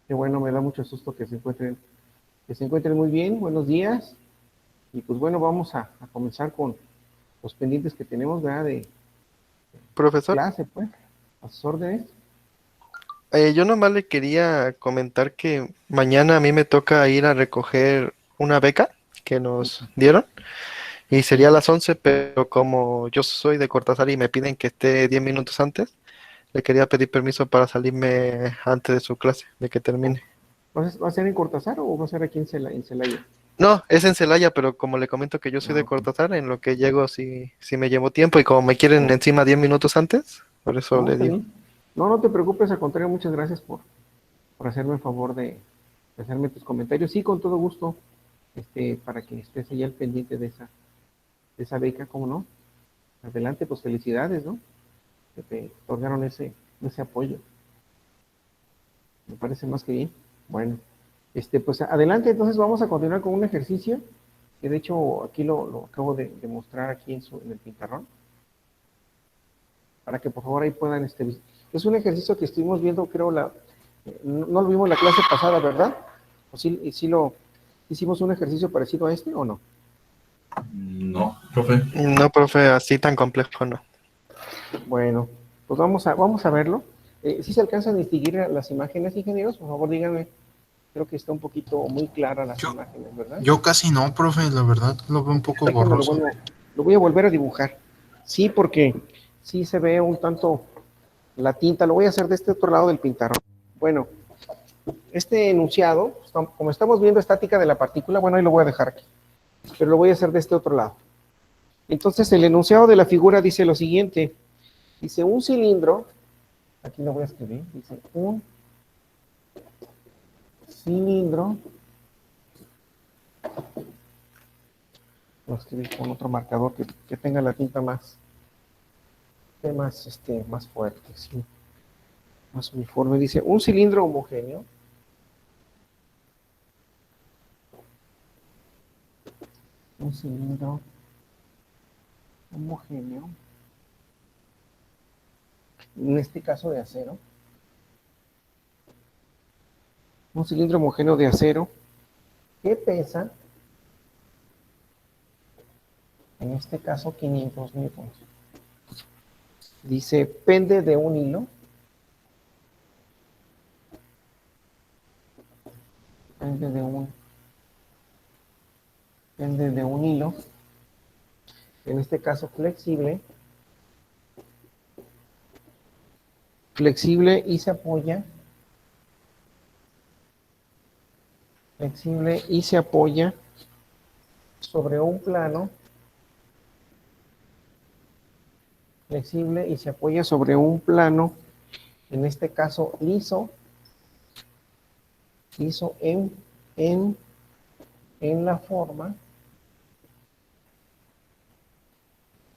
Qué bueno, me da mucho susto que se encuentren muy bien. Buenos días. Y pues bueno, vamos a comenzar con los pendientes que tenemos, ¿verdad? De Profesor, clase, pues, a sus órdenes. yo nomás le quería comentar que mañana a mí me toca ir a recoger una beca que nos dieron y sería a Sí. las 11, pero como yo soy de Cortázar y me piden que esté 10 minutos antes, le quería pedir permiso para salirme antes de su clase, de que termine. Va a ser en Cortázar o va a ser aquí en Celaya? No, es en Celaya, pero como le comento que yo soy Ah, de ok. Cortázar, en lo que llego sí me llevo tiempo y como me quieren Oh, encima 10 minutos antes, por eso no, le está digo. bien. No, no te preocupes, al contrario, muchas gracias por hacerme el favor de hacerme tus comentarios. Sí, con todo gusto, para que estés ahí al pendiente de esa beca, ¿cómo no? Adelante, pues felicidades, ¿no? Que te otorgaron ese apoyo. Me parece más que bien. Bueno, pues adelante, entonces vamos a continuar con un ejercicio que de hecho aquí lo acabo de mostrar aquí en el pintarrón, para que por favor ahí puedan, es un ejercicio que estuvimos viendo, creo, no lo vimos la clase pasada, ¿verdad? ¿O sí lo hicimos un ejercicio parecido a este o no? No, profe. No, profe, así tan complejo no. Bueno, pues vamos a verlo. Si se alcanzan a distinguir las imágenes, ingenieros, por favor díganme. Creo que está un poquito muy clara las Yo, imágenes, ¿verdad? yo casi no, profe, la verdad, lo veo un poco Déjenme borroso. lo voy a volver a dibujar. Sí, porque sí se ve un tanto la tinta. Lo voy a hacer de este otro lado del pintarrón. Bueno, este enunciado, como estamos viendo estática de la partícula, bueno, ahí lo voy a dejar aquí, pero lo voy a hacer de este otro lado. Entonces, el enunciado de la figura dice lo siguiente. Dice un cilindro, aquí lo voy a escribir, dice un cilindro, lo escribí con otro marcador que tenga la tinta más fuerte, ¿sí? Más uniforme. Dice un cilindro homogéneo, un cilindro homogéneo, en este caso de acero, un cilindro homogéneo de acero que pesa, en este caso 500 newtons. Dice, pende de un hilo, pende de un, pende de un hilo, en este caso flexible y se apoya, flexible y se apoya sobre un plano, flexible y se apoya sobre un plano, en este caso liso en, en la forma,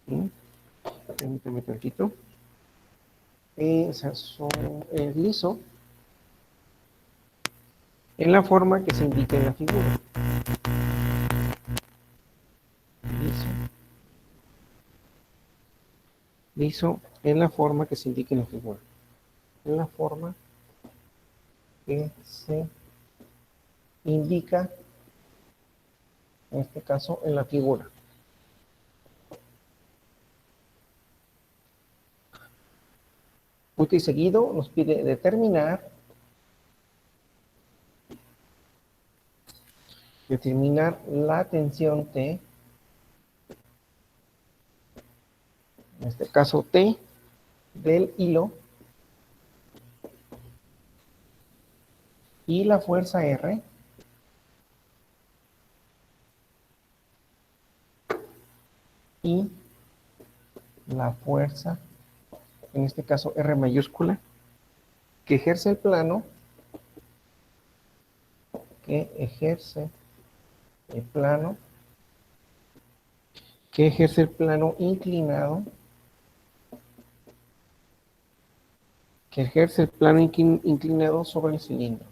¿sí? Permíteme tantito, liso en la forma que se indica en la figura. Liso, liso en la forma que se indica en la figura. En la forma que se indica, en este caso, en la figura. Punto y seguido nos pide determinar la tensión T, en este caso T, del hilo y la fuerza R y la fuerza, en este caso R mayúscula, que ejerce el plano, que ejerce el plano, que ejerce el plano inclinado, que ejerce el plano inclinado sobre el cilindro.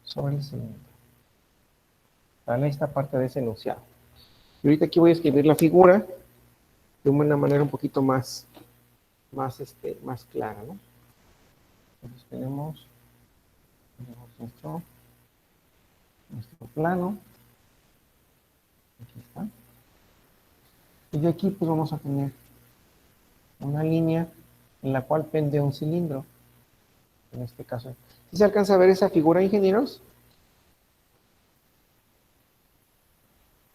Sobre el cilindro. ¿Vale? Esta parte de ese enunciado. Y ahorita aquí voy a escribir la figura de una manera un poquito más clara, ¿no? Entonces tenemos nuestro plano. Aquí está. Y de aquí pues vamos a tener una línea en la cual pende un cilindro. En este caso. ¿Sí se alcanza a ver esa figura, ingenieros?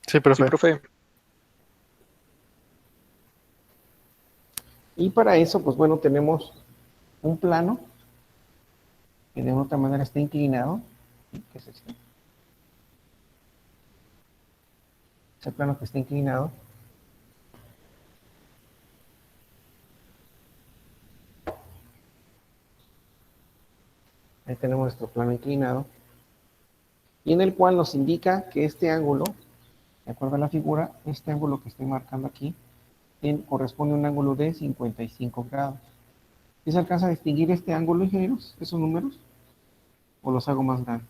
Sí, profe. Sí, profe. Y para eso, pues bueno, tenemos un plano que de otra manera está inclinado, ¿sí? Que es este. Ese plano que está inclinado. Ahí tenemos nuestro plano inclinado. Y en el cual nos indica que este ángulo, de acuerdo a la figura, este ángulo que estoy marcando aquí, corresponde a un ángulo de 55 grados. ¿Sí se alcanza a distinguir este ángulo, ingenieros, esos números? ¿O los hago más grandes?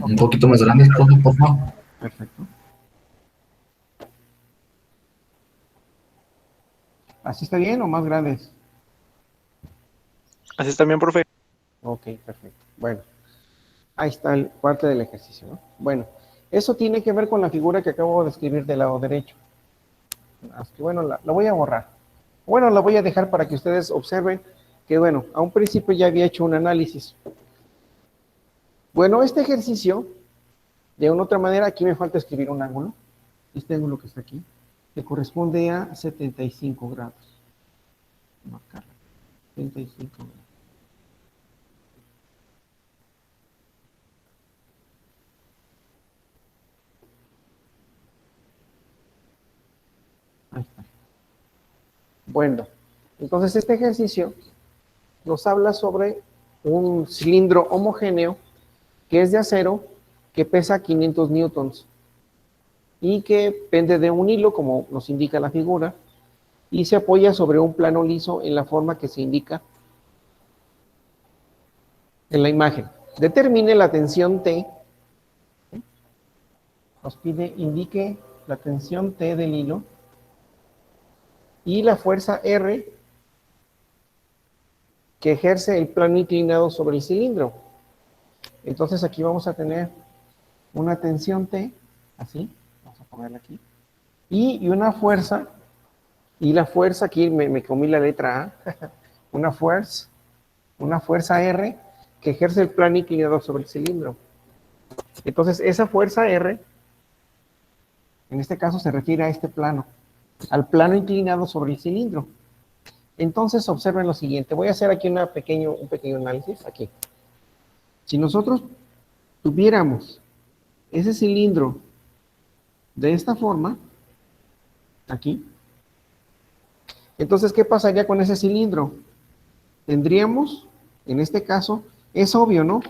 Un poquito más grande, profe, por favor. Perfecto. ¿Así está bien o más grandes? Así está bien, profe. Ok, perfecto. Bueno, ahí está parte del ejercicio, ¿no? Bueno, eso tiene que ver con la figura que acabo de escribir del lado derecho. Así que bueno, la voy a borrar. Bueno, la voy a dejar para que ustedes observen que, bueno, a un principio ya había hecho un análisis. Bueno, este ejercicio, de una otra manera, aquí me falta escribir un ángulo. Este ángulo que está aquí, que corresponde a 75 grados. Marcarlo. 75 grados. Ahí está. Bueno, entonces este ejercicio nos habla sobre un cilindro homogéneo que es de acero, que pesa 500 newtons y que pende de un hilo, como nos indica la figura, y se apoya sobre un plano liso en la forma que se indica en la imagen. Determine la tensión T. Nos pide, indique la tensión T del hilo y la fuerza R que ejerce el plano inclinado sobre el cilindro. Entonces aquí vamos a tener una tensión T, así, vamos a ponerla aquí, y una fuerza, y la fuerza, aquí me comí la letra A, una fuerza R que ejerce el plano inclinado sobre el cilindro. Entonces esa fuerza R, en este caso se refiere a este plano, al plano inclinado sobre el cilindro. Entonces observen lo siguiente, voy a hacer aquí un pequeño análisis, aquí. Si nosotros tuviéramos ese cilindro de esta forma, aquí, entonces, ¿qué pasaría con ese cilindro? Tendríamos, en este caso, es obvio, ¿no?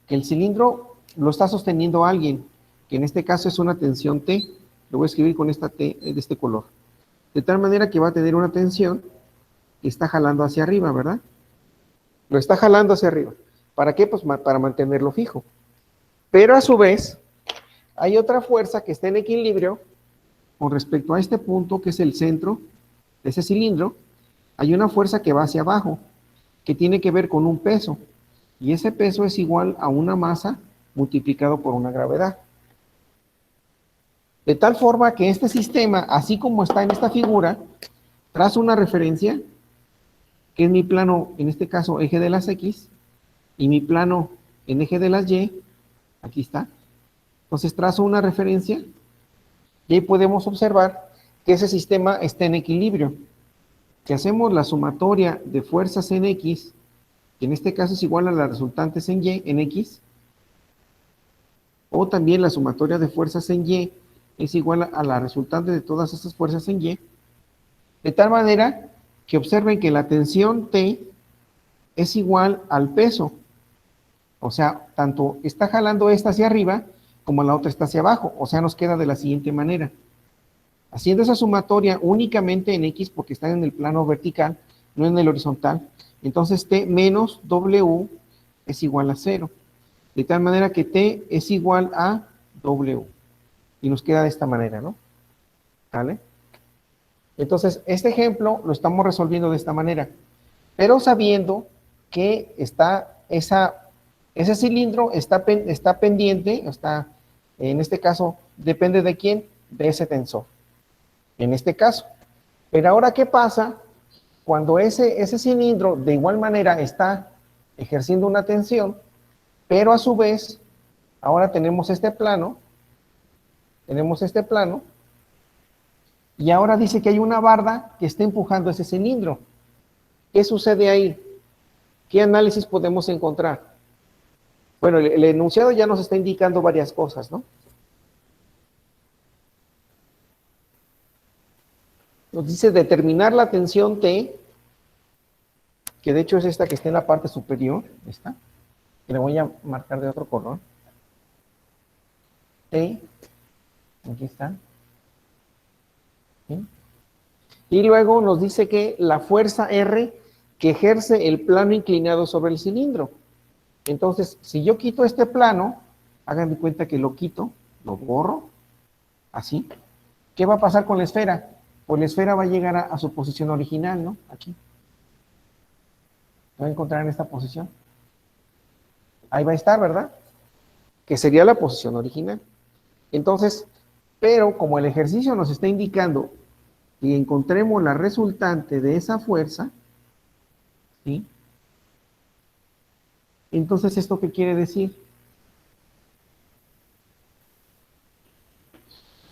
Que el cilindro lo está sosteniendo alguien, que en este caso es una tensión T, lo voy a escribir con esta T de este color, de tal manera que va a tener una tensión que está jalando hacia arriba, ¿verdad? Lo está jalando hacia arriba. ¿Para qué? Pues para mantenerlo fijo. Pero a su vez, hay otra fuerza que está en equilibrio con respecto a este punto, que es el centro de ese cilindro. Hay una fuerza que va hacia abajo, que tiene que ver con un peso. Y ese peso es igual a una masa multiplicado por una gravedad. De tal forma que este sistema, así como está en esta figura, traza una referencia, que es mi plano, en este caso, eje de las X, y mi plano en eje de las Y, aquí está. Entonces trazo una referencia, y ahí podemos observar que ese sistema está en equilibrio. Si hacemos la sumatoria de fuerzas en X, que en este caso es igual a las resultantes en Y, en X, o también la sumatoria de fuerzas en Y es igual a la resultante de todas esas fuerzas en Y, de tal manera que observen que la tensión T es igual al peso. O sea, tanto está jalando esta hacia arriba como la otra está hacia abajo. O sea, nos queda de la siguiente manera. Haciendo esa sumatoria únicamente en X porque están en el plano vertical, no en el horizontal, entonces T menos W es igual a 0. De tal manera que T es igual a W. Y nos queda de esta manera, ¿no? ¿Vale? Entonces, este ejemplo lo estamos resolviendo de esta manera, pero sabiendo que ese cilindro está pendiente, en este caso, depende de quién, de ese tensor, en este caso. Pero ahora, ¿qué pasa cuando ese cilindro de igual manera está ejerciendo una tensión, pero a su vez, ahora tenemos este plano, y ahora dice que hay una barda que está empujando ese cilindro? ¿Qué sucede ahí? ¿Qué análisis podemos encontrar? Bueno, el enunciado ya nos está indicando varias cosas, ¿no? Nos dice determinar la tensión T, que de hecho es esta que está en la parte superior, esta, que le voy a marcar de otro color. T, aquí está. ¿Sí? Y luego nos dice que la fuerza R que ejerce el plano inclinado sobre el cilindro. Entonces, si yo quito este plano, hagan de cuenta que lo quito, lo borro, así. ¿Qué va a pasar con la esfera? Pues la esfera va a llegar a su posición original, ¿no? Aquí. Se va a encontrar en esta posición. Ahí va a estar, ¿verdad? Que sería la posición original. Entonces, pero como el ejercicio nos está indicando que encontremos la resultante de esa fuerza, ¿sí? Entonces, ¿esto qué quiere decir?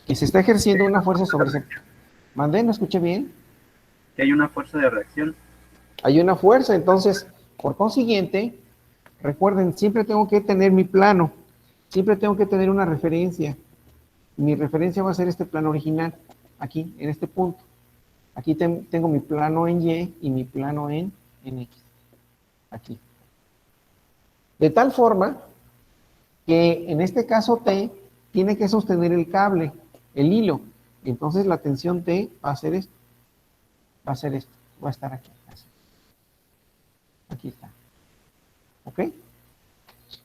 Que se está ejerciendo una fuerza sobre ese... ¿Mandé? ¿No escuché bien? Que hay una fuerza de reacción. Hay una fuerza, entonces, por consiguiente, recuerden, siempre tengo que tener mi plano, siempre tengo que tener una referencia. Mi referencia va a ser este plano original, aquí, en este punto. Aquí tengo mi plano en Y y mi plano en X, aquí. De tal forma que en este caso T tiene que sostener el cable, el hilo. Entonces la tensión T va a ser esto, va a estar aquí. Así. Aquí está. ¿Ok?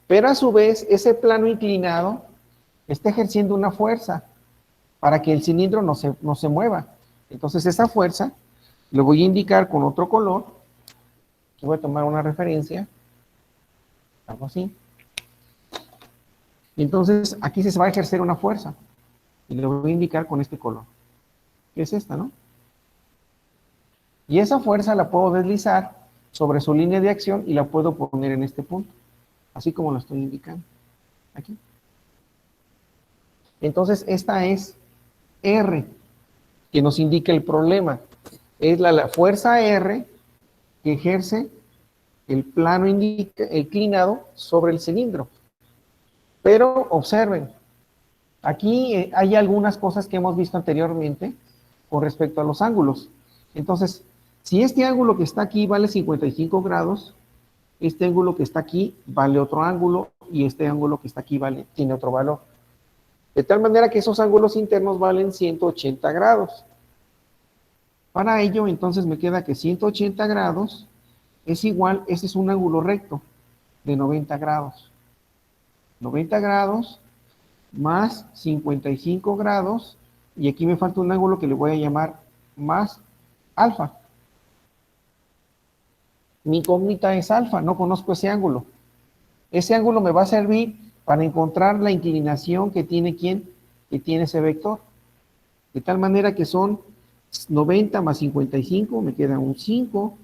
Pero a su vez, ese plano inclinado está ejerciendo una fuerza para que el cilindro no se mueva. Entonces esa fuerza lo voy a indicar con otro color. Aquí voy a tomar una referencia, algo así. Y entonces aquí se va a ejercer una fuerza. Y lo voy a indicar con este color. Que es esta, ¿no? Y esa fuerza la puedo deslizar sobre su línea de acción y la puedo poner en este punto. Así como lo estoy indicando. Aquí. Entonces esta es R, que nos indica el problema. Es la fuerza R que ejerce el plano inclinado sobre el cilindro. Pero observen, aquí hay algunas cosas que hemos visto anteriormente con respecto a los ángulos. Entonces, si este ángulo que está aquí vale 55 grados, este ángulo que está aquí vale otro ángulo y este ángulo que está aquí tiene otro valor. De tal manera que esos ángulos internos valen 180 grados. Para ello, entonces me queda que 180 grados es igual, este es un ángulo recto de 90 grados. 90 grados más 55 grados, y aquí me falta un ángulo que le voy a llamar más alfa. Mi incógnita es alfa, no conozco ese ángulo. Ese ángulo me va a servir para encontrar la inclinación que tiene ¿quién? Que tiene ese vector. De tal manera que son 90 más 55, me queda un 5,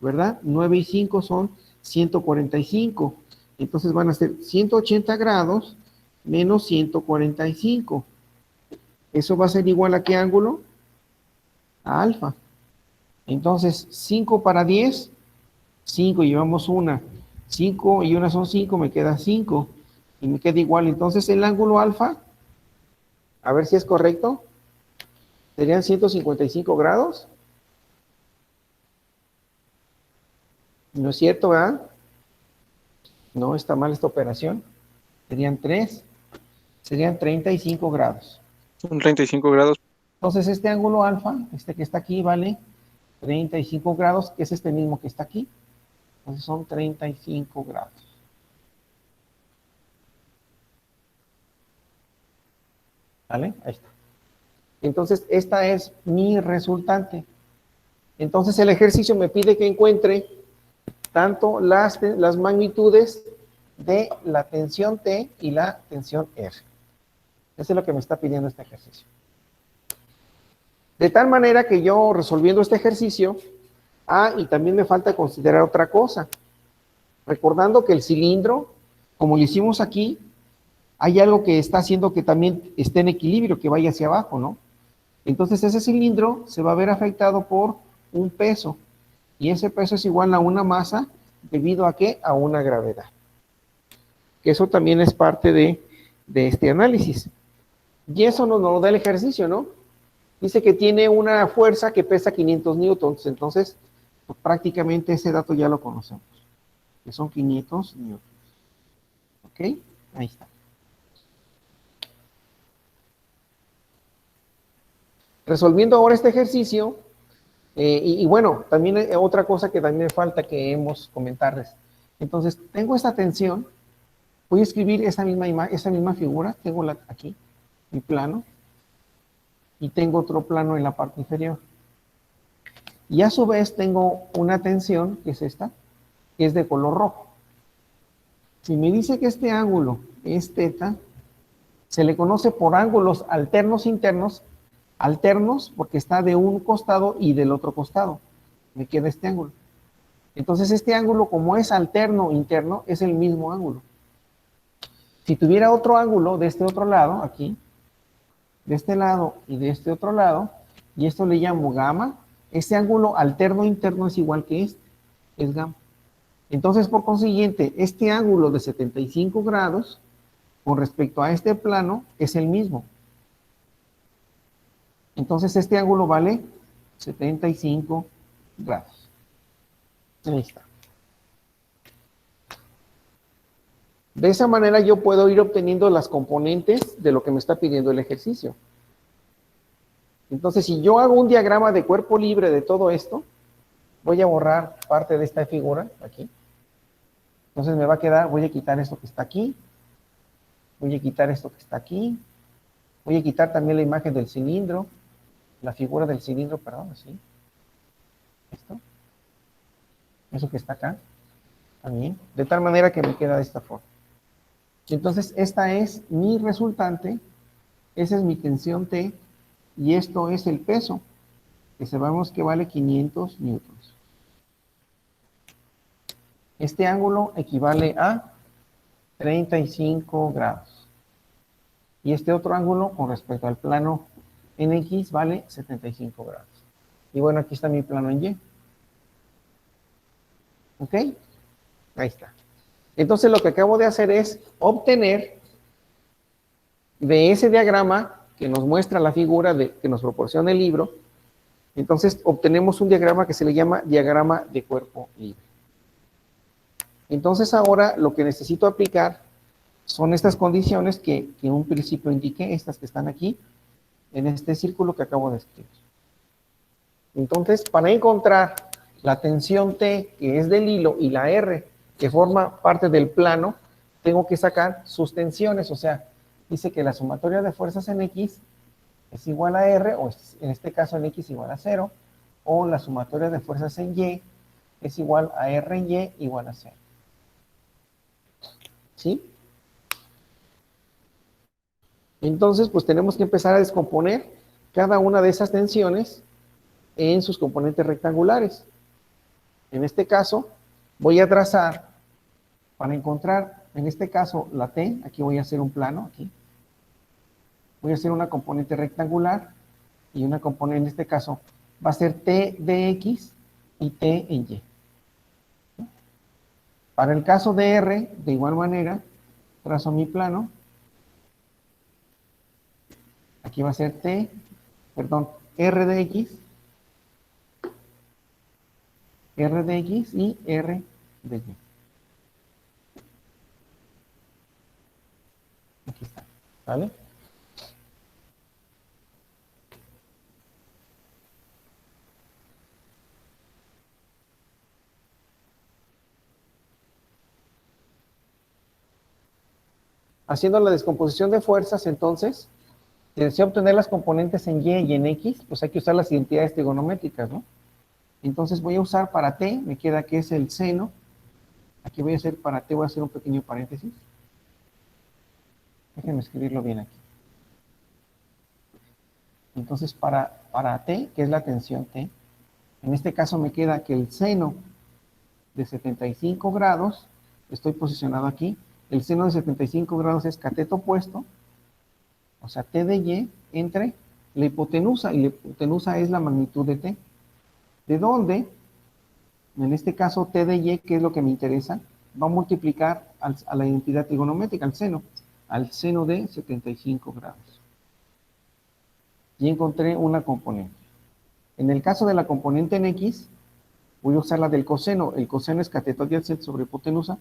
¿verdad? 9 y 5 son 145. Entonces van a ser 180 grados menos 145. Eso va a ser igual a ¿qué ángulo? A alfa. Entonces, 5 para 10, 5, llevamos una. 5 y una son 5, me queda 5. Y me queda igual. Entonces, el ángulo alfa, a ver si es correcto, serían 155 grados. No es cierto, ¿verdad? No, está mal esta operación. Serían 3, serían 35 grados. Son 35 grados. Entonces, este ángulo alfa, este que está aquí, vale 35 grados, que es este mismo que está aquí. Entonces, son 35 grados. ¿Vale? Ahí está. Entonces, esta es mi resultante. Entonces, el ejercicio me pide que encuentre tanto las magnitudes de la tensión T y la tensión R. Eso es lo que me está pidiendo este ejercicio. De tal manera que yo, resolviendo este ejercicio, y también me falta considerar otra cosa. Recordando que el cilindro, como lo hicimos aquí, hay algo que está haciendo que también esté en equilibrio, que vaya hacia abajo, ¿no? Entonces ese cilindro se va a ver afectado por un peso, y ese peso es igual a una masa, ¿debido a qué? A una gravedad. Que eso también es parte de este análisis. Y eso nos lo da el ejercicio, ¿no? Dice que tiene una fuerza que pesa 500 newtons, entonces pues, prácticamente ese dato ya lo conocemos, que son 500 newtons. ¿Ok? Ahí está. Resolviendo ahora este ejercicio, y bueno, también otra cosa que también me falta que hemos comentarles. Entonces, tengo esta tensión, voy a escribir esa misma figura, tengo aquí, mi plano, y tengo otro plano en la parte inferior. Y a su vez tengo una tensión, que es esta, que es de color rojo. Si me dice que este ángulo es θ, se le conoce por ángulos alternos internos, alternos porque está de un costado y del otro costado. Me queda este ángulo. Entonces este ángulo, como es alterno interno, es el mismo ángulo. Si tuviera otro ángulo de este otro lado, aquí, de este lado y de este otro lado, y esto le llamo gamma, este ángulo alterno interno es igual que este, es gamma. Entonces, por consiguiente, este ángulo de 75 grados con respecto a este plano es el mismo. Entonces, este ángulo vale 75 grados. Ahí está. De esa manera yo puedo ir obteniendo las componentes de lo que me está pidiendo el ejercicio. Entonces, si yo hago un diagrama de cuerpo libre de todo esto, voy a borrar parte de esta figura aquí. Entonces me va a quedar, voy a quitar esto que está aquí, voy a quitar esto que está aquí, voy a quitar también la imagen del cilindro, la figura del cilindro, perdón, así. Esto. Eso que está acá, también. De tal manera que me queda de esta forma. Entonces, esta es mi resultante, esa es mi tensión T, y esto es el peso, que sabemos que vale 500 newtons. Este ángulo equivale a 35 grados. Y este otro ángulo, con respecto al plano en X, vale 75 grados. Y bueno, aquí está mi plano en Y. ¿Ok? Ahí está. Entonces, lo que acabo de hacer es obtener de ese diagrama que nos muestra la figura que nos proporciona el libro. Entonces, obtenemos un diagrama que se le llama diagrama de cuerpo libre. Entonces, ahora lo que necesito aplicar son estas condiciones que en un principio indiqué, estas que están aquí, en este círculo que acabo de escribir. Entonces, para encontrar la tensión T, que es del hilo, y la R, que forma parte del plano, tengo que sacar sus tensiones, o sea, dice que la sumatoria de fuerzas en X es igual a R, o en este caso en X igual a 0, o la sumatoria de fuerzas en Y es igual a R en Y igual a 0. ¿Sí? Entonces, pues tenemos que empezar a descomponer cada una de esas tensiones en sus componentes rectangulares. En este caso, voy a trazar, para encontrar, en este caso, la T, aquí voy a hacer un plano, aquí. Voy a hacer una componente rectangular, y una componente, en este caso, va a ser T de X y T en Y. Para el caso de R, de igual manera, trazo mi plano. Aquí va a ser R de X, R de X y R de Y. Aquí está, ¿vale? Haciendo la descomposición de fuerzas, entonces, si deseo obtener las componentes en Y y en X, pues hay que usar las identidades trigonométricas, ¿no? Entonces voy a usar para T, me queda que es el seno. Aquí voy a hacer para T, voy a hacer un pequeño paréntesis. Déjenme escribirlo bien aquí. Entonces para T, que es la tensión T, en este caso me queda que el seno de 75 grados, estoy posicionado aquí, el seno de 75 grados es cateto opuesto, o sea, T de Y entre la hipotenusa, y la hipotenusa es la magnitud de T. ¿De dónde? En este caso, T de Y, que es lo que me interesa, va a multiplicar a la identidad trigonométrica, al seno de 75 grados. Y encontré una componente. En el caso de la componente en X, voy a usar la del coseno. El coseno es cateto adyacente sobre hipotenusa,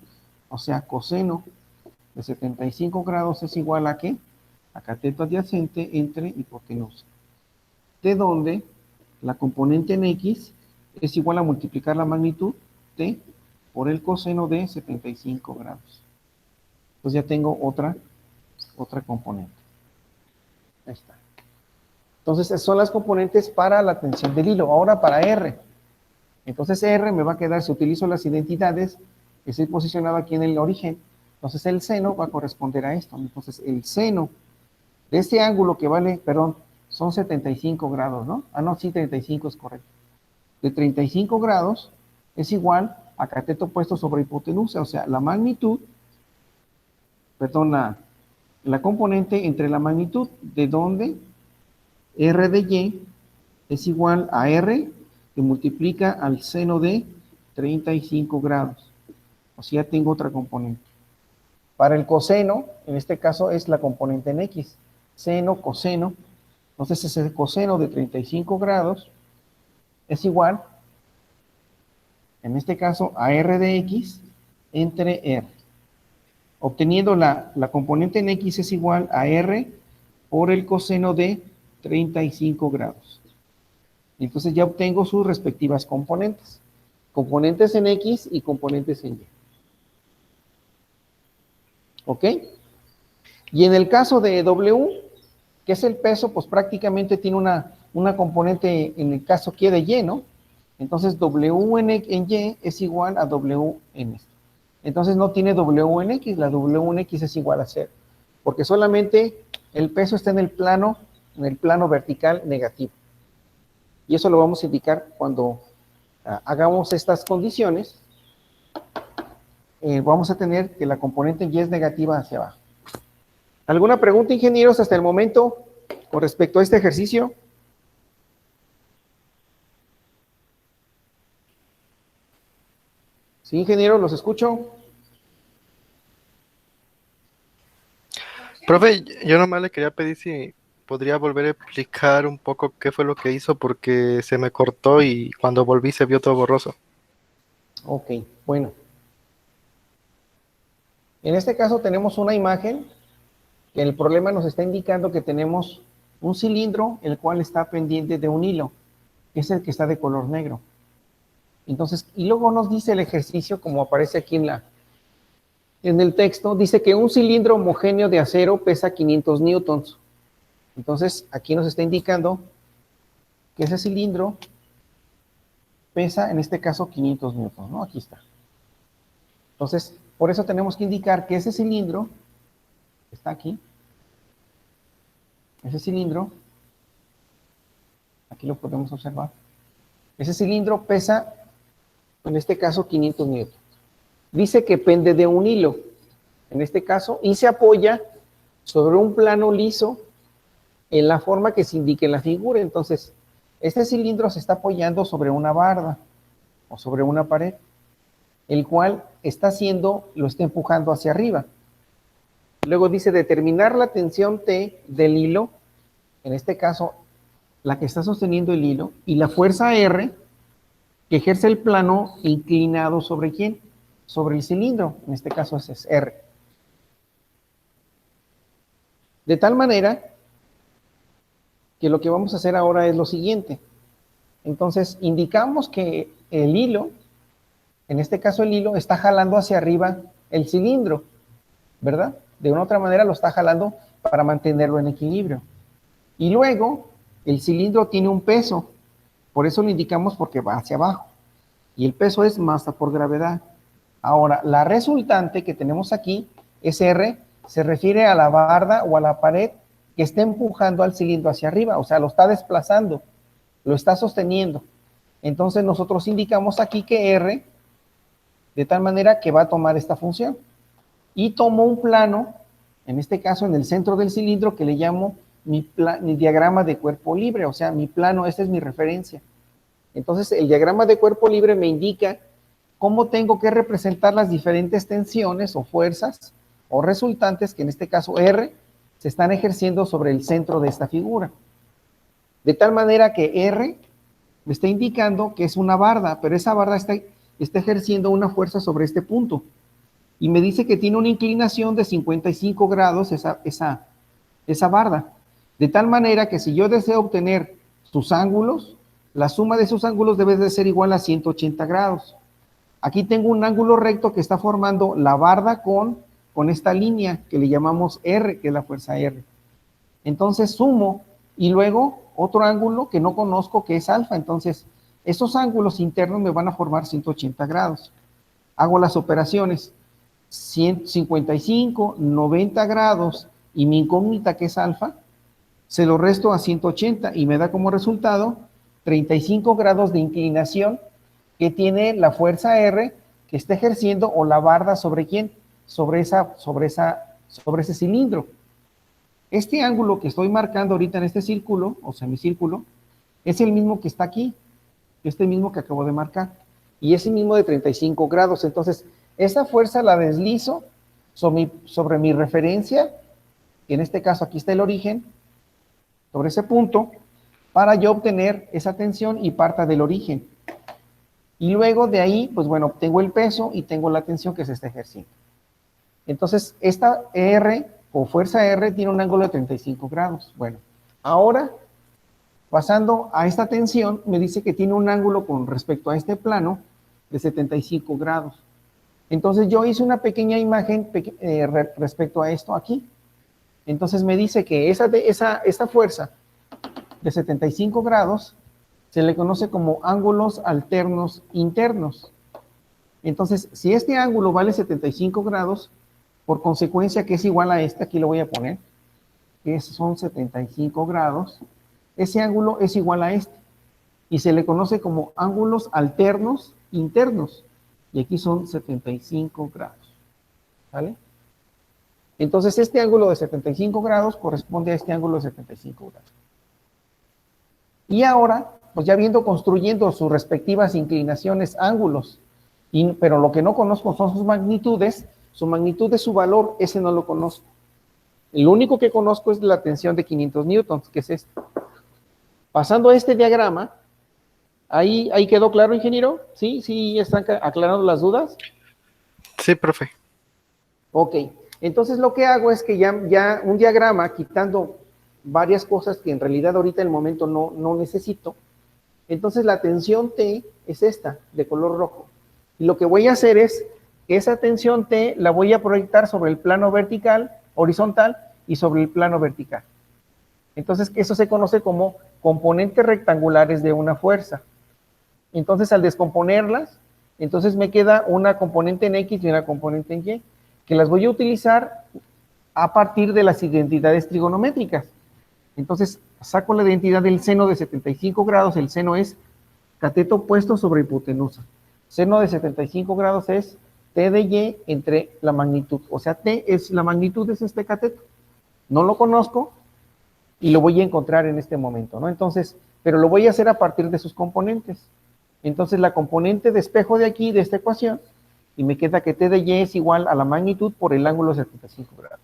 o sea, coseno de 75 grados es igual a ¿qué? A cateto adyacente entre hipotenusa. De donde la componente en X es igual a multiplicar la magnitud T por el coseno de 75 grados. Entonces ya tengo otra componente. Ahí está. Entonces esas son las componentes para la tensión del hilo. Ahora para R. Entonces R me va a quedar, si utilizo las identidades, que estoy posicionado aquí en el origen, entonces el seno va a corresponder a esto. Entonces el seno de este ángulo que vale, perdón, son 75 grados, ¿no? Ah, no, sí, 35 es correcto. De 35 grados es igual a cateto opuesto sobre hipotenusa, o sea, la magnitud, perdón, la componente entre la magnitud de donde R de Y es igual a R que multiplica al seno de 35 grados. O sea, ya tengo otra componente. Para el coseno, en este caso es la componente en X. Seno, coseno. Entonces ese coseno de 35 grados es igual, en este caso, a R de X entre R. Obteniendo la componente en X es igual a R por el coseno de 35 grados. Entonces ya obtengo sus respectivas componentes. Componentes en X y componentes en Y. ¿Ok? Y en el caso de W, que es el peso, pues prácticamente tiene una componente, en el caso que de Y, ¿no? Entonces W en Y es igual a W en esto. Entonces no tiene W en X, la W en X es igual a 0. Porque solamente el peso está en el plano vertical negativo. Y eso lo vamos a indicar cuando hagamos estas condiciones. Vamos a tener que la componente Y es negativa hacia abajo. ¿Alguna pregunta, ingenieros, hasta el momento con respecto a este ejercicio? Sí, ingenieros, los escucho. Profe, yo nomás le quería pedir si podría volver a explicar un poco qué fue lo que hizo porque se me cortó y cuando volví se vio todo borroso. Ok, bueno. En este caso tenemos una imagen que el problema nos está indicando que tenemos un cilindro el cual está pendiente de un hilo, que es el que está de color negro. Entonces, y luego nos dice el ejercicio, como aparece aquí en el texto, dice que un cilindro homogéneo de acero pesa 500 newtons. Entonces, aquí nos está indicando que ese cilindro pesa, en este caso, 500 newtons, ¿no? Aquí está. Entonces, por eso tenemos que indicar que ese cilindro, está aquí, ese cilindro, aquí lo podemos observar, ese cilindro pesa, en este caso, 500 newtons. Dice que pende de un hilo, en este caso, y se apoya sobre un plano liso en la forma que se indique en la figura. Entonces, este cilindro se está apoyando sobre una barda o sobre una pared, el cual lo está empujando hacia arriba. Luego dice determinar la tensión T del hilo, en este caso, la que está sosteniendo el hilo, y la fuerza R que ejerce el plano inclinado sobre ¿quién? Sobre el cilindro, en este caso ese es R. De tal manera que lo que vamos a hacer ahora es lo siguiente. Entonces, indicamos que el hilo, en este caso el hilo, está jalando hacia arriba el cilindro, ¿verdad? De una otra manera lo está jalando para mantenerlo en equilibrio. Y luego, el cilindro tiene un peso, por eso lo indicamos porque va hacia abajo. Y el peso es masa por gravedad. Ahora, la resultante que tenemos aquí es R, se refiere a la barda o a la pared que está empujando al cilindro hacia arriba, o sea, lo está desplazando, lo está sosteniendo. Entonces nosotros indicamos aquí que R, de tal manera que va a tomar esta función. Y tomo un plano, en este caso en el centro del cilindro, que le llamo mi diagrama de cuerpo libre, o sea, mi plano, esta es mi referencia. Entonces el diagrama de cuerpo libre me indica cómo tengo que representar las diferentes tensiones o fuerzas o resultantes, que en este caso R, se están ejerciendo sobre el centro de esta figura. De tal manera que R me está indicando que es una barda, pero esa barda está ejerciendo una fuerza sobre este punto. Y me dice que tiene una inclinación de 55 grados esa barda. De tal manera que si yo deseo obtener sus ángulos, la suma de sus ángulos debe de ser igual a 180 grados. Aquí tengo un ángulo recto que está formando la barda con esta línea que le llamamos R, que es la fuerza R. Entonces sumo y luego otro ángulo que no conozco, que es alfa. Entonces esos ángulos internos me van a formar 180 grados. Hago las operaciones 155, 90 grados y mi incógnita, que es alfa, se lo resto a 180 y me da como resultado 35 grados de inclinación que tiene la fuerza R que está ejerciendo, o la barda sobre quién, sobre ese cilindro. Este ángulo que estoy marcando ahorita en este círculo o semicírculo es el mismo que está aquí, este mismo que acabo de marcar, y ese mismo de 35 grados. Entonces esa fuerza la deslizo sobre mi referencia, que en este caso aquí está el origen, sobre ese punto, para yo obtener esa tensión y parta del origen. Y luego de ahí, pues bueno, obtengo el peso y tengo la tensión que se está ejerciendo. Entonces, esta R, o fuerza R, tiene un ángulo de 35 grados. Bueno, ahora, pasando a esta tensión, me dice que tiene un ángulo con respecto a este plano de 75 grados. Entonces, yo hice una pequeña imagen respecto a esto aquí. Entonces, me dice que esa fuerza de 75 grados se le conoce como ángulos alternos internos. Entonces, si este ángulo vale 75 grados, por consecuencia que es igual a este, aquí lo voy a poner, que son 75 grados, ese ángulo es igual a este, y se le conoce como ángulos alternos internos, y aquí son 75 grados, ¿vale? Entonces, este ángulo de 75 grados corresponde a este ángulo de 75 grados. Y ahora, pues ya construyendo sus respectivas inclinaciones, ángulos, pero lo que no conozco son sus magnitudes. Su magnitud es su valor, ese no lo conozco. Lo único que conozco es la tensión de 500 newtons, que es esto. Pasando a este diagrama, ¿ahí quedó claro, ingeniero? ¿Sí? ¿Sí están aclarando las dudas? Sí, profe. Ok, entonces lo que hago es que ya un diagrama, quitando varias cosas que en realidad ahorita en el momento no necesito. Entonces la tensión T es esta, de color rojo. Y lo que voy a hacer es que esa tensión T la voy a proyectar sobre el plano vertical, horizontal, y sobre el plano vertical. Entonces eso se conoce como componentes rectangulares de una fuerza. Entonces al descomponerlas, entonces me queda una componente en X y una componente en Y, que las voy a utilizar a partir de las identidades trigonométricas. Entonces saco la identidad del seno de 75 grados, el seno es cateto opuesto sobre hipotenusa. Seno de 75 grados es T de Y entre la magnitud, o sea, la magnitud es este cateto. No lo conozco y lo voy a encontrar en este momento, ¿no? Entonces, pero lo voy a hacer a partir de sus componentes. Entonces la componente de espejo de aquí, de esta ecuación, y me queda que T de Y es igual a la magnitud por el ángulo de 75 grados.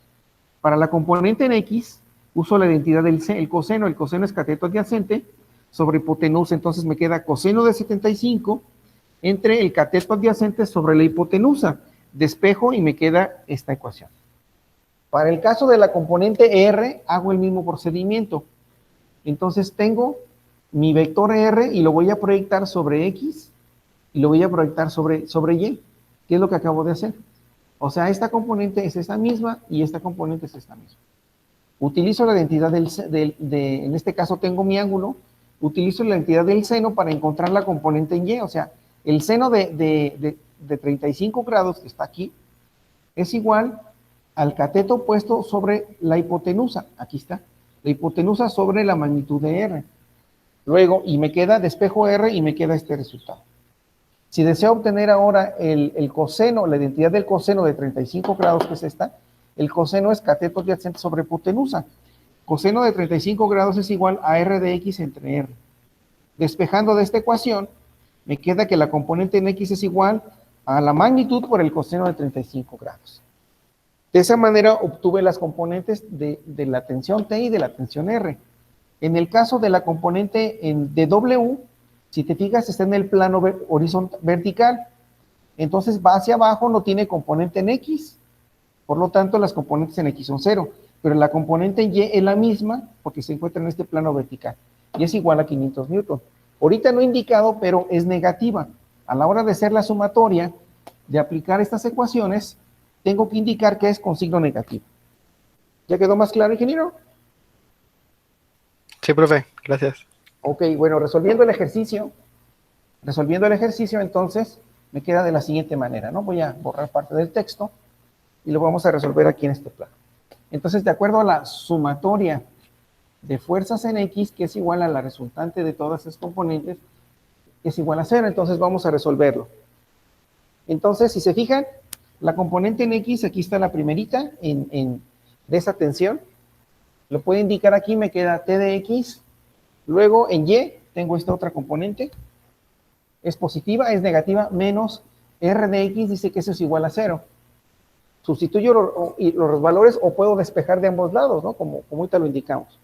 Para la componente en X, uso la identidad del coseno. El coseno es cateto adyacente sobre hipotenusa. Entonces me queda coseno de 75 entre el cateto adyacente sobre la hipotenusa. Despejo y me queda esta ecuación. Para el caso de la componente R, hago el mismo procedimiento. Entonces tengo mi vector R y lo voy a proyectar sobre X y lo voy a proyectar sobre Y, que es lo que acabo de hacer. O sea, esta componente es esta misma y esta componente es esta misma. Utilizo la identidad en este caso tengo mi ángulo, utilizo la identidad del seno para encontrar la componente en Y, o sea, el seno de 35 grados que está aquí es igual al cateto puesto sobre la hipotenusa, aquí está, la hipotenusa sobre la magnitud de R. Luego, y me queda, despejo R y me queda este resultado. Si deseo obtener ahora el coseno, la identidad del coseno de 35 grados, que es esta, el coseno es cateto adyacente sobre hipotenusa. Coseno de 35 grados es igual a R de X entre R. Despejando de esta ecuación, me queda que la componente en X es igual a la magnitud por el coseno de 35 grados. De esa manera obtuve las componentes de la tensión T y de la tensión R. En el caso de la componente de W, si te fijas, está en el plano horizontal vertical. Entonces va hacia abajo, no tiene componente en X. Por lo tanto, las componentes en X son 0. Pero la componente en Y es la misma porque se encuentra en este plano vertical. Y es igual a 500 newton. Ahorita no he indicado, pero es negativa. A la hora de hacer la sumatoria, de aplicar estas ecuaciones, tengo que indicar que es con signo negativo. ¿Ya quedó más claro, ingeniero? Sí, profe, gracias. Ok, bueno, resolviendo el ejercicio, entonces, me queda de la siguiente manera, ¿no? Voy a borrar parte del texto y lo vamos a resolver aquí en este plano. Entonces, de acuerdo a la sumatoria de fuerzas en X, que es igual a la resultante de todas esas componentes, es igual a 0, entonces vamos a resolverlo. Entonces, si se fijan, la componente en X, aquí está la primerita de esa tensión, lo puedo indicar aquí, me queda T de X, luego en Y tengo esta otra componente, es positiva, es negativa, menos R de X dice que eso es igual a 0. Sustituyo los valores o puedo despejar de ambos lados, ¿no? Como ahorita lo indicamos.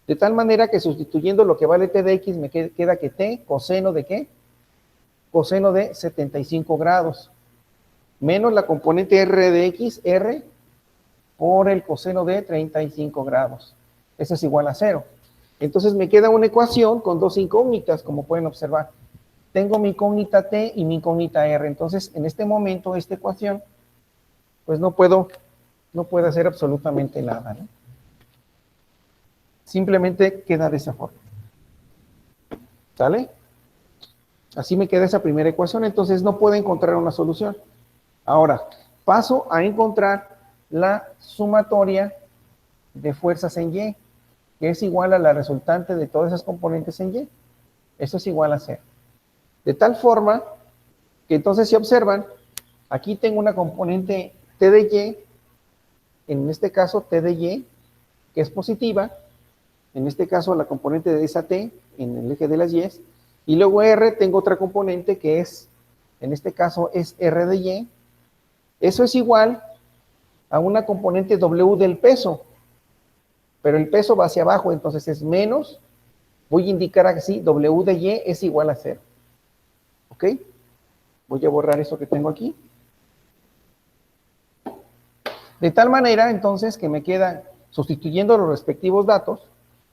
De tal manera que sustituyendo lo que vale T de X, me queda que T, coseno de ¿qué? Coseno de 75 grados, menos la componente R de X, R, por el coseno de 35 grados. Eso es igual a 0. Entonces me queda una ecuación con dos incógnitas, como pueden observar. Tengo mi incógnita T y mi incógnita R. Entonces, en este momento, esta ecuación, pues no puedo hacer absolutamente nada, ¿no? Simplemente queda de esa forma. ¿Sale? Así me queda esa primera ecuación, entonces no puedo encontrar una solución. Ahora, paso a encontrar la sumatoria de fuerzas en Y, que es igual a la resultante de todas esas componentes en Y. Eso es igual a 0. De tal forma que entonces, si observan, aquí tengo una componente T de Y, en este caso T de Y, que es positiva, en este caso la componente de esa T, en el eje de las Y, y luego R, tengo otra componente que es, en este caso es R de Y, eso es igual a una componente W del peso, pero el peso va hacia abajo, entonces es menos, voy a indicar así, W de Y es igual a 0. ¿Ok? Voy a borrar eso que tengo aquí. De tal manera, entonces, que me queda, sustituyendo los respectivos datos,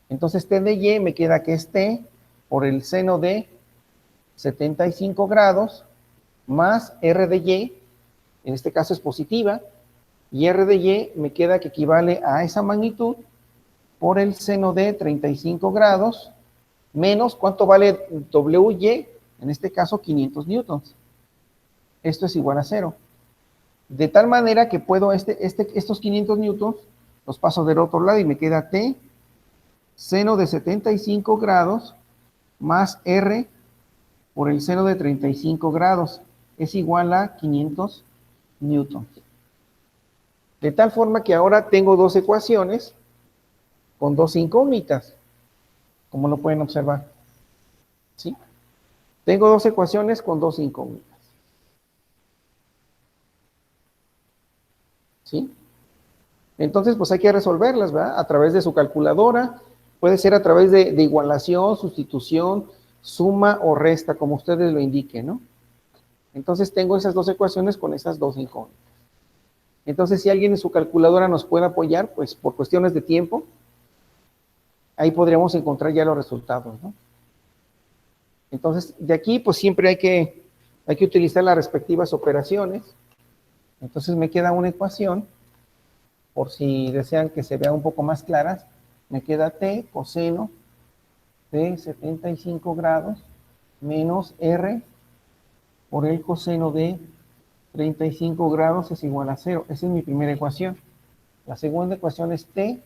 entonces T de Y me queda que es T por el seno de 75 grados más R de Y, en este caso es positiva, y R de Y me queda que equivale a esa magnitud por el seno de 35 grados menos, ¿cuánto vale WY? En este caso 500 newtons. Esto es igual a 0. De tal manera que puedo estos 500 newtons los paso del otro lado y me queda T seno de 75 grados más R por el seno de 35 grados es igual a 500 newtons. De tal forma que ahora tengo dos ecuaciones con dos incógnitas, como lo pueden observar. ¿Sí? Tengo dos ecuaciones con dos incógnitas. ¿Sí? Entonces, pues hay que resolverlas, ¿verdad? A través de su calculadora, puede ser a través de igualación, sustitución, suma o resta, como ustedes lo indiquen, ¿no? Entonces tengo esas dos ecuaciones con esas dos incógnitas. Entonces, si alguien en su calculadora nos puede apoyar, pues por cuestiones de tiempo, ahí podríamos encontrar ya los resultados, ¿no? Entonces, de aquí, pues siempre hay que utilizar las respectivas operaciones. Entonces me queda una ecuación por si desean que se vean un poco más claras, me queda T coseno de 75 grados menos R por el coseno de 35 grados es igual a 0. Esa es mi primera ecuación. La segunda ecuación es T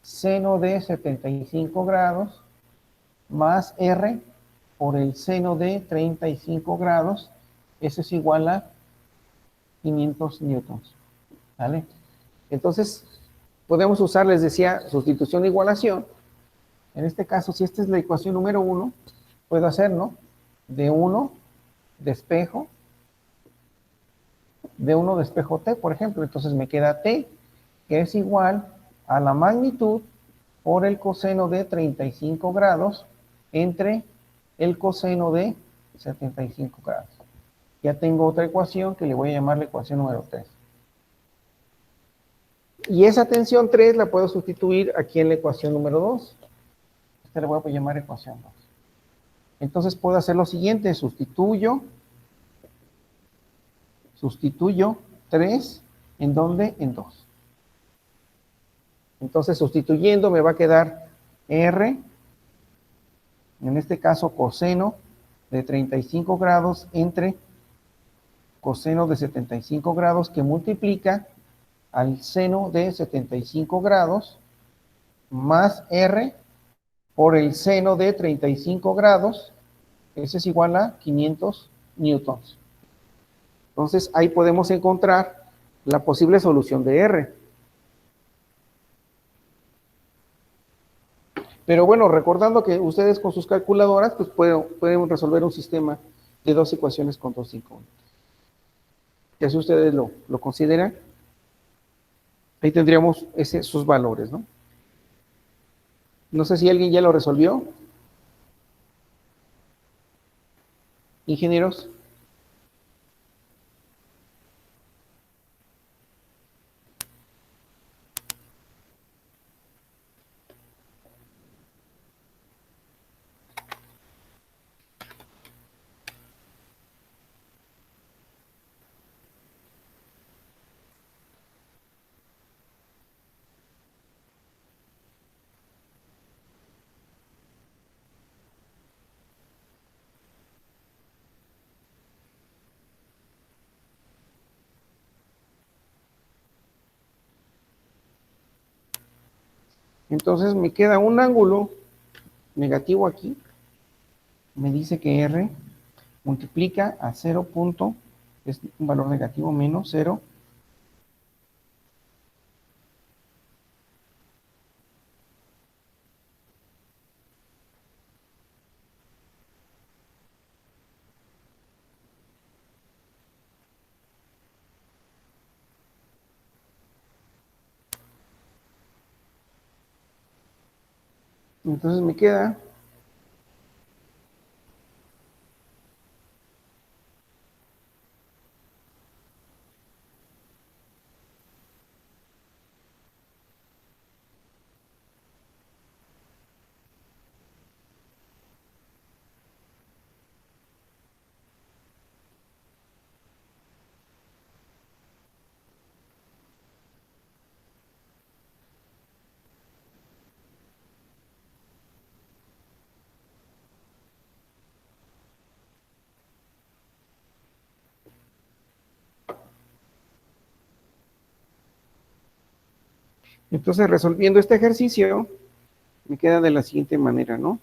seno de 75 grados más R por el seno de 35 grados. Eso es igual a 500 newtons. ¿Vale? Entonces, podemos usar, les decía, sustitución e igualación. En este caso, si esta es la ecuación número 1, puedo hacer, ¿no? D1 despejo T, por ejemplo. Entonces me queda T, que es igual a la magnitud por el coseno de 35 grados entre el coseno de 75 grados. Ya tengo otra ecuación que le voy a llamar la ecuación número 3. Y esa tensión 3 la puedo sustituir aquí en la ecuación número 2. Esta le voy a llamar ecuación 2. Entonces puedo hacer lo siguiente, sustituyo 3, ¿en dónde? En 2. Entonces sustituyendo me va a quedar R, en este caso coseno de 35 grados entre coseno de 75 grados que multiplica al seno de 75 grados más R por el seno de 35 grados, eso es igual a 500 newtons. Entonces ahí podemos encontrar la posible solución de R. Pero bueno, recordando que ustedes con sus calculadoras pues pueden resolver un sistema de 2 ecuaciones con 2 incógnitas. Y así ustedes lo consideran. Ahí tendríamos sus valores, ¿no? No sé si alguien ya lo resolvió. Ingenieros. Entonces me queda un ángulo negativo aquí. Me dice que R multiplica a 0. Es un valor negativo menos 0. Entonces me queda entonces resolviendo este ejercicio me queda de la siguiente manera, ¿no?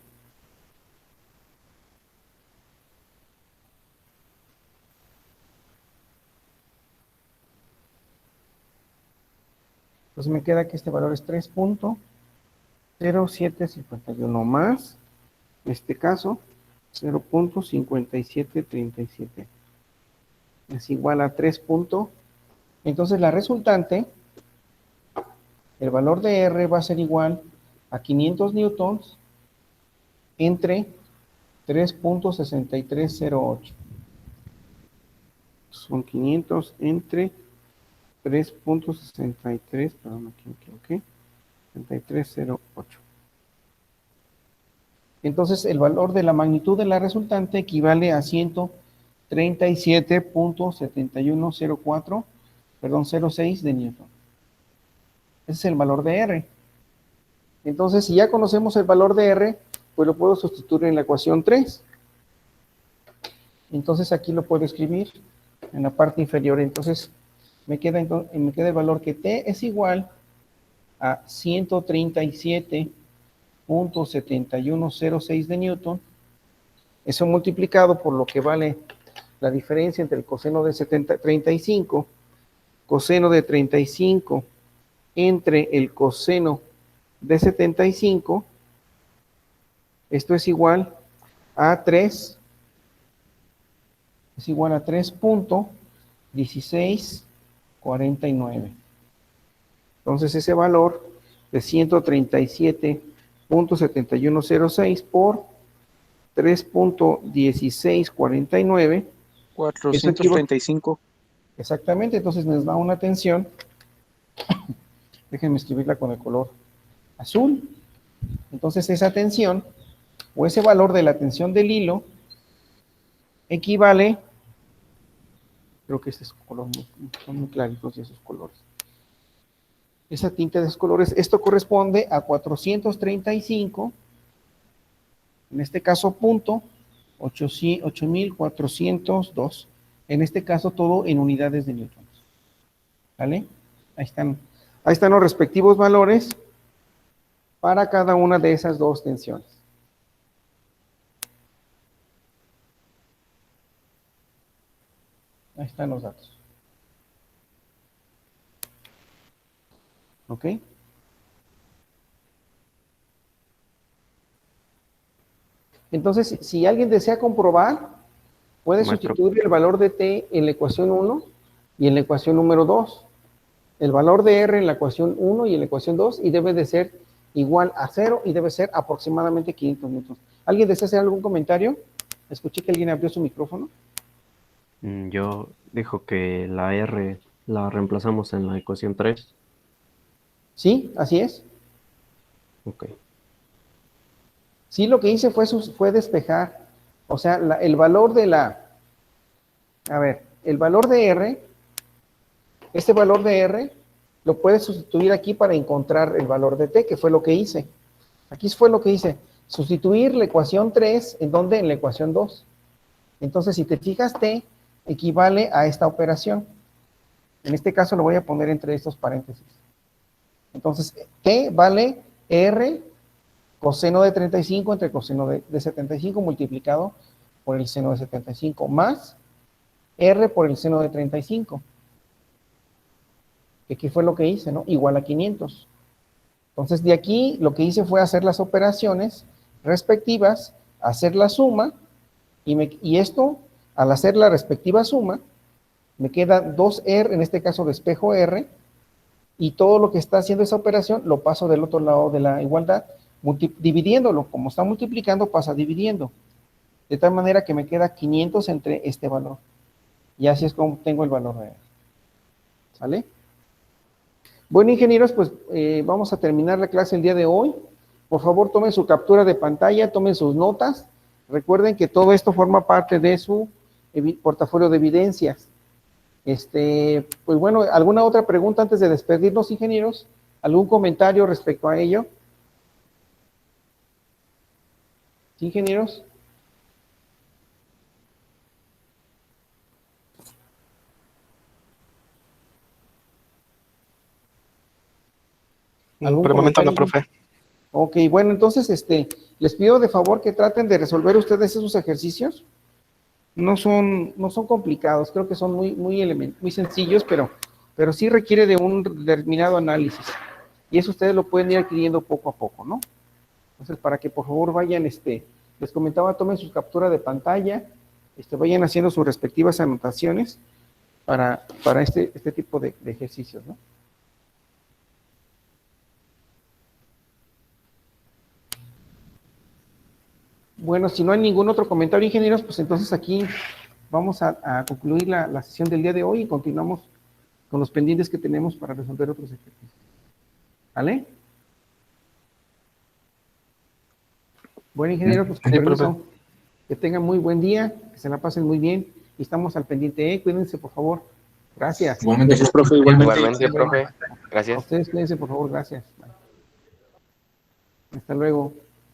Entonces me queda que este valor es 3.0751 más, en este caso, 0.5737. Es igual a 3. Entonces la resultante, el valor de R va a ser igual a 500 newtons entre 3.6308. Son 500 entre 3.63, perdón, aquí me equivoqué, 6308. Entonces, el valor de la magnitud de la resultante equivale a 137.7104, perdón, 06 de Newton. Ese es el valor de R. Entonces, si ya conocemos el valor de R, pues lo puedo sustituir en la ecuación 3. Entonces, aquí lo puedo escribir en la parte inferior. Entonces, me queda el valor que T es igual a 137.7106 de Newton. Eso multiplicado por lo que vale la diferencia entre el coseno de 35, coseno de 35 entre el coseno de 75, esto es igual a 3.1649. Entonces ese valor de 137.7106 por 3.1649. 435. Exactamente, entonces nos da una tensión. Déjenme escribirla con el color azul. Entonces esa tensión, o ese valor de la tensión del hilo, equivale, creo que este es color son muy claritos y esos colores. Esa tinta de esos colores, esto corresponde a 435, en este caso punto, 8402, en este caso todo en unidades de newtons. ¿Vale? Ahí están los respectivos valores para cada una de esas dos tensiones. Ahí están los datos. ¿Ok? Entonces, si alguien desea comprobar, puede Maestro. sustituir el valor de T en la ecuación 1 y en la ecuación número 2. El valor de R en la ecuación 1 y en la ecuación 2, y debe de ser igual a 0 y debe ser aproximadamente 500 newtons. ¿Alguien desea hacer algún comentario? Escuché que alguien abrió su micrófono. Yo dijo que la R la reemplazamos en la ecuación 3. Sí, así es. Ok. Sí, lo que hice fue despejar. O sea, el valor de el valor de R, este valor de R, lo puedes sustituir aquí para encontrar el valor de T, que fue lo que hice. Aquí fue lo que hice. Sustituir la ecuación 3, ¿en dónde? En la ecuación 2. Entonces, si te fijas, T equivale a esta operación. En este caso lo voy a poner entre estos paréntesis. Entonces, T vale R coseno de 35 entre coseno de 75 multiplicado por el seno de 75 más R por el seno de 35. Que aquí fue lo que hice, ¿no? Igual a 500. Entonces, de aquí lo que hice fue hacer las operaciones respectivas, hacer la suma, y esto, al hacer la respectiva suma, me queda 2R, en este caso despejo R, y todo lo que está haciendo esa operación lo paso del otro lado de la igualdad, dividiéndolo. Como está multiplicando, pasa dividiendo. De tal manera que me queda 500 entre este valor. Y así es como tengo el valor de R. ¿Sale? Bueno, ingenieros, pues vamos a terminar la clase el día de hoy. Por favor, tomen su captura de pantalla, tomen sus notas. Recuerden que todo esto forma parte de su portafolio de evidencias. Pues bueno, ¿alguna otra pregunta antes de despedirnos, ingenieros? ¿Algún comentario respecto a ello? ¿Sí, ingenieros? Por el momento no, profe. Ok, bueno, entonces, les pido de favor que traten de resolver ustedes esos ejercicios. No son complicados, creo que son muy sencillos, pero sí requiere de un determinado análisis. Y eso ustedes lo pueden ir adquiriendo poco a poco, ¿no? Entonces, para que por favor vayan, les comentaba, tomen sus capturas de pantalla, vayan haciendo sus respectivas anotaciones para este tipo de ejercicios, ¿no? Bueno, si no hay ningún otro comentario, ingenieros, pues entonces aquí vamos a concluir la sesión del día de hoy y continuamos con los pendientes que tenemos para resolver otros ejercicios. ¿Vale? Bueno, ingenieros, pues con Sí, permiso, profe. que tengan muy buen día, que se la pasen muy bien y estamos al pendiente, Cuídense, por favor. Gracias. Igualmente, Gracias, profe, igualmente. Igualmente, profe. A Gracias. ustedes cuídense, por favor, gracias. Bye. Hasta luego.